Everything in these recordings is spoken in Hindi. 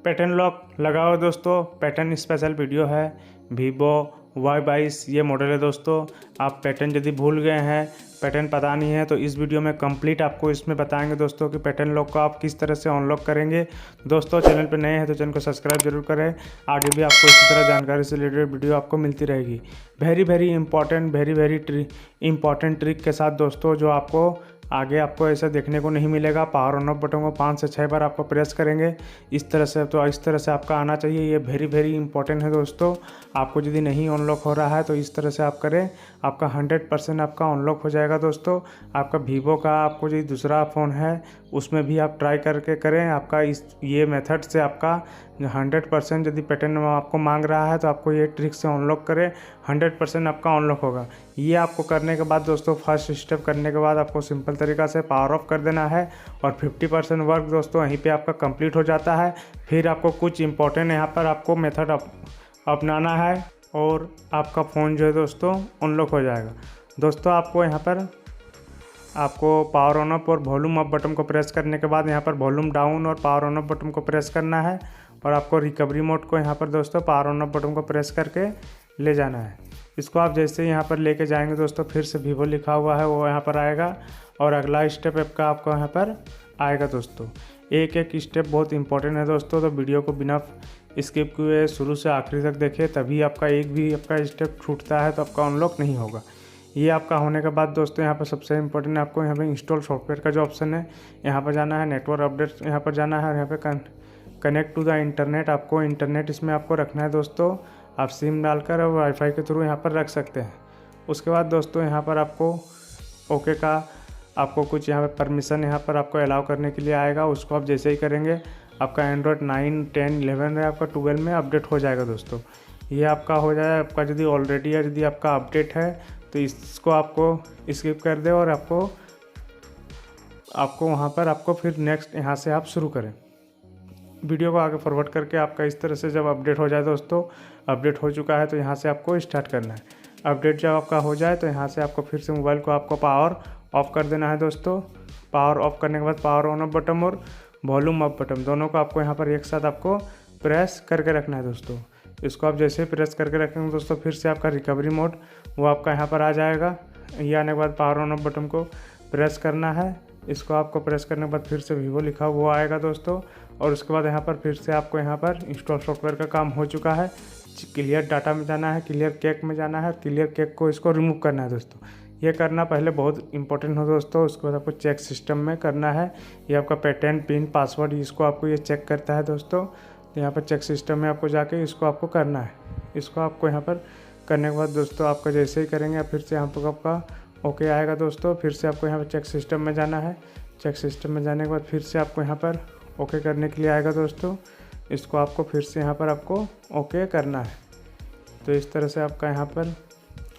पैटर्न लॉक लगाओ दोस्तों। पैटर्न स्पेशल वीडियो है। वीवो Y22 ये मॉडल है दोस्तों। आप पैटर्न यदि भूल गए हैं, पैटर्न पता नहीं है, तो इस वीडियो में कंप्लीट आपको इसमें बताएंगे दोस्तों कि पैटर्न लॉक को आप किस तरह से अनलॉक करेंगे। दोस्तों चैनल पर नए हैं तो चैनल को सब्सक्राइब जरूर करें। आगे भी आपको इसी तरह जानकारी से रिलेटेड वीडियो आपको मिलती रहेगी। वेरी इंपॉर्टेंट ट्रिक के साथ दोस्तों, जो आपको आगे आपको ऐसा देखने को नहीं मिलेगा। पावर ऑन ऑफ बटन को 5 से 6 बार आपको प्रेस करेंगे इस तरह से, तो इस तरह से आपका आना चाहिए। ये वेरी इंपॉर्टेंट है दोस्तों। आपको यदि नहीं अनलॉक हो रहा है तो इस तरह से आप करें, आपका 100% आपका अनलॉक हो जाएगा दोस्तों। आपका वीवो का आपको यदि दूसरा फ़ोन है उसमें भी आप ट्राई करके करें। आपका ये मेथड से आपका 100% यदि पैटर्न आपको मांग रहा है तो आपको ये ट्रिक से अनलॉक करें, 100% आपका अनलॉक होगा। ये आपको करने के बाद दोस्तों, फर्स्ट स्टेप करने के बाद आपको सिंपल तरीक़ा से पावर ऑफ कर देना है और 50% वर्क दोस्तों वहीं पे आपका कंप्लीट हो जाता है। फिर आपको कुछ इंपॉर्टेंट यहाँ पर आपको मेथड अपनाना है और आपका फ़ोन जो है दोस्तों अनलॉक हो जाएगा। दोस्तों आपको यहाँ पर आपको पावर ऑन ऑफ और वॉल्यूम अप बटन को प्रेस करने के बाद यहाँ पर वॉल्यूम डाउन और पावर ऑन ऑफ बटन को प्रेस करना है और आपको रिकवरी मोड को यहाँ पर दोस्तों पावर ऑन ऑफ बटन को प्रेस करके ले जाना है। इसको आप जैसे ही यहाँ पर लेके जाएंगे दोस्तों, फिर से वीवो लिखा हुआ है वो यहाँ पर आएगा और अगला स्टेप आपका आपको यहाँ पर आएगा दोस्तों। एक स्टेप बहुत इंपॉर्टेंट है दोस्तों, तो वीडियो को बिना स्किप किए शुरू से आखिरी तक देखें, तभी आपका एक भी आपका स्टेप छूटता है तो आपका अनलॉक नहीं होगा। ये आपका होने के बाद दोस्तों, यहाँ पर सबसे इंपॉर्टेंट आपको यहाँ पे इंस्टॉल सॉफ्टवेयर का जो ऑप्शन है यहाँ पर जाना है, नेटवर्क अपडेट यहाँ पर जाना है और यहाँ पे कनेक्ट टू द इंटरनेट, आपको इंटरनेट इसमें आपको रखना है दोस्तों। आप सिम डालकर और वाईफाई के थ्रू यहाँ पर रख सकते हैं। उसके बाद दोस्तों यहाँ पर आपको ओके का आपको कुछ यहाँ पर परमिशन यहाँ पर आपको अलाउ करने के लिए आएगा। उसको आप जैसे ही करेंगे आपका एंड्रॉयड 9, 10, 11 है, आपका 12 में अपडेट हो जाएगा दोस्तों। ये आपका हो जाए। आपका यदि ऑलरेडी है, यदि आपका अपडेट है तो इसको आपको स्किप कर दे और आपको वहाँ पर आपको फिर नेक्स्ट यहाँ से आप शुरू करें। वीडियो को आगे फॉरवर्ड करके आपका इस तरह से जब अपडेट हो जाए दोस्तों, अपडेट हो चुका है तो यहाँ से आपको स्टार्ट करना है। अपडेट जब आपका हो जाए तो यहाँ से आपको फिर से मोबाइल को आपको पावर ऑफ कर देना है दोस्तों। पावर ऑफ करने के बाद पावर ऑन ऑफ बटन और वॉल्यूम अप बटन दोनों को आपको यहाँ पर एक साथ आपको प्रेस करके रखना है दोस्तों। इसको आप जैसे प्रेस करके रखेंगे दोस्तों, फिर से आपका रिकवरी मोड वो आपका यहाँ पर आ जाएगा। ये आने के बाद पावर ऑन ऑफ बटन को प्रेस करना है। इसको आपको प्रेस करने के बाद फिर से वीवो लिखा हुआ आएगा दोस्तों और उसके बाद यहाँ पर फिर से आपको यहाँ पर इंस्टॉल सॉफ्टवेयर का काम हो चुका है। क्लियर डाटा में जाना है, क्लियर केक में जाना है, क्लियर केक को इसको रिमूव करना है दोस्तों। ये करना पहले बहुत इंपॉर्टेंट हो दोस्तों। उसके बाद आपको चेक सिस्टम में करना है। ये आपका पैटर्न, पिन, पासवर्ड, इसको आपको ये चेक करता है दोस्तों। तो यहाँ पर चेक सिस्टम में आपको जाके इसको आपको करना है। इसको आपको यहाँ पर करने के बाद दोस्तों आपका जैसे ही करेंगे फिर से यहाँ पर आपका ओके आएगा दोस्तों। फिर से आपको यहाँ पर चेक सिस्टम में जाना है। चेक सिस्टम में जाने के बाद फिर से आपको यहाँ पर ओके करने के लिए आएगा दोस्तों। इसको आपको फिर से यहाँ पर आपको ओके करना है। तो इस तरह से आपका यहाँ पर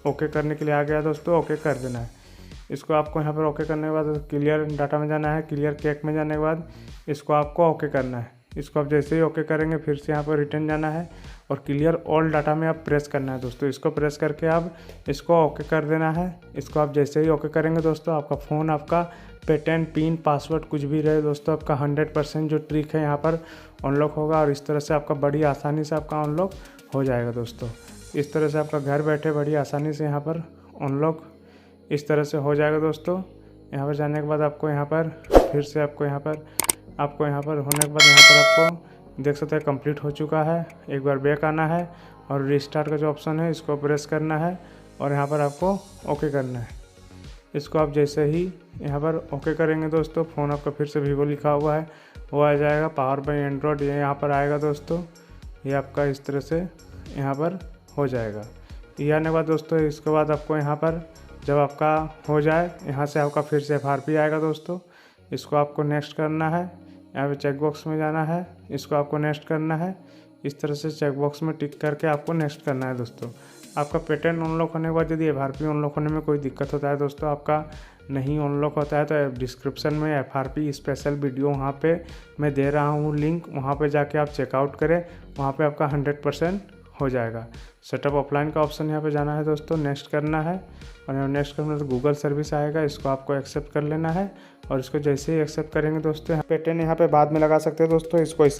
ओके करने के लिए आ गया दोस्तों, ओके कर देना है। इसको आपको यहाँ पर ओके करने के बाद क्लियर डाटा में जाना है। क्लियर केक में जाने के बाद इसको आपको ओके करना है। इसको आप जैसे ही ओके करेंगे फिर से यहाँ पर रिटर्न जाना है और क्लियर ऑल डाटा में आप प्रेस करना है दोस्तों। इसको प्रेस करके आप इसको ओके कर देना है। इसको आप जैसे ही ओके करेंगे दोस्तों, आपका फ़ोन आपका पैटर्न, पिन, पासवर्ड कुछ भी रहे दोस्तों, आपका 100% जो ट्रिक है यहाँ पर अनलॉक होगा और इस तरह से आपका बड़ी आसानी से आपका अनलॉक हो जाएगा दोस्तों। इस तरह से आपका घर बैठे बड़ी आसानी से यहाँ पर अनलॉक इस तरह से हो जाएगा दोस्तों। यहाँ पर जाने के बाद आपको यहाँ पर फिर से आपको यहाँ पर होने के बाद यहाँ पर आपको देख सकते हैं कंप्लीट हो चुका है। एक बार बैक आना है और रिस्टार्ट का जो ऑप्शन है इसको प्रेस करना है और यहाँ पर आपको ओके करना है। इसको आप जैसे ही यहाँ पर ओके करेंगे दोस्तों, फ़ोन आपका फिर से वीवो लिखा हुआ है वो आ जाएगा। पावर बाय एंड्रॉयड ये यहाँ पर आएगा दोस्तों। ये आपका इस तरह से यहाँ पर हो जाएगा। ये आने के बाद दोस्तों, इसके बाद आपको यहाँ पर जब आपका हो जाए यहाँ से आपका फिर से FRP आएगा दोस्तों। इसको आपको नेक्स्ट करना है। यहाँ पे चेक बॉक्स में जाना है, इसको आपको नेक्स्ट करना है। इस तरह से चेक बॉक्स में टिक करके आपको नेक्स्ट करना है दोस्तों। आपका पैटर्न अनलॉक होने के बाद यदि FRP अनलॉक होने में कोई दिक्कत होता है दोस्तों, आपका नहीं अनलॉक होता है तो डिस्क्रिप्शन में FRP स्पेशल वीडियो वहाँ पे मैं दे रहा हूँ लिंक, वहाँ पे जाके आप चेकआउट करें। वहाँ पे आपका 100% हो जाएगा। सेटअप ऑफलाइन का ऑप्शन यहाँ पे जाना है दोस्तों, नेक्स्ट करना है और यहाँ नेक्स्ट करना तो गूगल सर्विस आएगा। इसको आपको एक्सेप्ट कर लेना है और इसको जैसे ही एक्सेप्ट करेंगे दोस्तों, पैटर्न यहाँ पे बाद में लगा सकते हैं दोस्तों। इसको